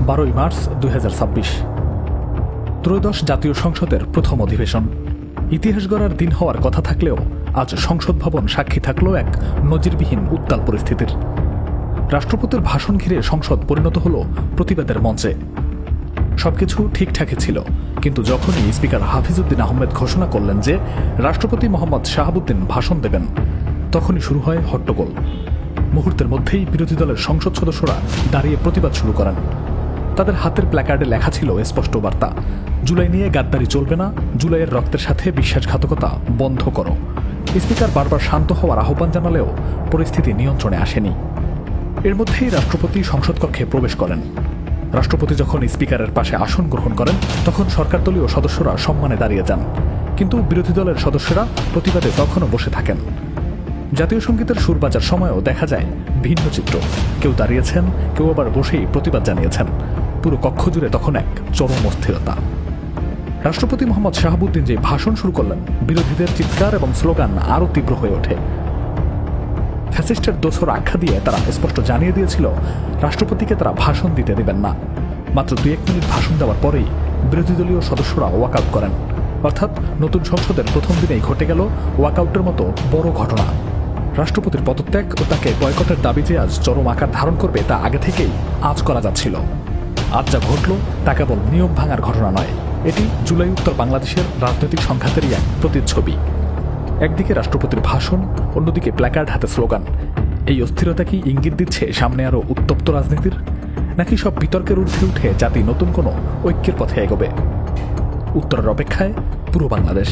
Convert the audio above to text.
12 March 2026। ত্রয়োদশ জাতীয় সংসদের প্রথম অধিবেশন। ইতিহাস গড়ার দিন হওয়ার কথা থাকলেও আজ সংসদ ভবন সাক্ষী থাকল এক নজিরবিহীন উত্তাল পরিস্থিতির। রাষ্ট্রপতির ভাষণ ঘিরে সংসদ পরিণত হল প্রতিবাদের মঞ্চে। সবকিছু ঠিকঠাকই ছিল, কিন্তু যখনই স্পিকার হাফিজউদ্দিন আহমেদ ঘোষণা করলেন যে রাষ্ট্রপতি মোহাম্মদ শাহাবুদ্দিন ভাষণ দেবেন, তখনই শুরু হয় হট্টগোল। মুহূর্তের মধ্যেই বিরোধী দলের সংসদ সদস্যরা দাঁড়িয়ে প্রতিবাদ শুরু করেন। তাদের হাতের প্ল্যাকার্ডে লেখা ছিল স্পষ্ট বার্তা: জুলাই নিয়ে গাদ্দারি চলবে না, জুলাইয়ের রক্তের সাথে বিশ্বাসঘাতকতা বন্ধ করো। স্পিকার বারবার শান্ত হওয়ার আহ্বান জানালেও পরিস্থিতি নিয়ন্ত্রণে আসেনি। এর মধ্যেই রাষ্ট্রপতি সংসদ কক্ষে প্রবেশ করেন। রাষ্ট্রপতি যখন স্পিকারের পাশে আসন গ্রহণ করেন, তখন সরকারদলীয় সদস্যরা সম্মানে দাঁড়িয়ে যান, কিন্তু বিরোধী দলের সদস্যরা প্রতিবাদে তখনও বসে থাকেন। জাতীয় সঙ্গীতের সুর বাজার সময়ও দেখা যায় ভিন্ন চিত্র। কেউ দাঁড়িয়েছেন, কেউ আবার বসেই প্রতিবাদ জানিয়েছেন। পুরো কক্ষ জুড়ে তখন এক চরম অস্থিরতা। রাষ্ট্রপতি মোহাম্মদ শাহাবুদ্দিন যে ভাষণ শুরু করলেন, বিরোধীদের চিৎকার এবং স্লোগান আরও তীব্র হয়ে ওঠে। ফ্যাসিস্টের দোসর আখ্যা দিয়ে তারা স্পষ্ট জানিয়ে দিয়েছিল রাষ্ট্রপতিকে তারা ভাষণ দিতে দেবেন না। মাত্র 2-1 মিনিট ভাষণ দেওয়ার পরেই বিরোধী দলীয় সদস্যরা ওয়াকআউট করেন। অর্থাৎ নতুন সংসদের প্রথম দিনেই ঘটে গেল ওয়াকআউটের মতো বড় ঘটনা। রাষ্ট্রপতির পদত্যাগ ও তাকে বয়কটের দাবি যে আজ চরম আকার ধারণ করবে তা আগে থেকেই আঁচ করা যাচ্ছিল। আজ যা ঘটল তা কেবল নিয়ম ভাঙার ঘটনা নয়, এটি জুলাই উত্তর বাংলাদেশের রাজনৈতিক সংঘাতেরই এক প্রতিচ্ছবি। একদিকে রাষ্ট্রপতির ভাষণ, অন্যদিকে প্ল্যাকার্ড হাতে স্লোগান। এই অস্থিরতা কি ইঙ্গিত দিচ্ছে সামনে আরও উত্তপ্ত রাজনীতির, নাকি সব বিতর্কের ঊর্ধ্বে উঠে জাতি নতুন কোনো ঐক্যের পথে এগোবে? উত্তরের অপেক্ষায় পুরো বাংলাদেশ।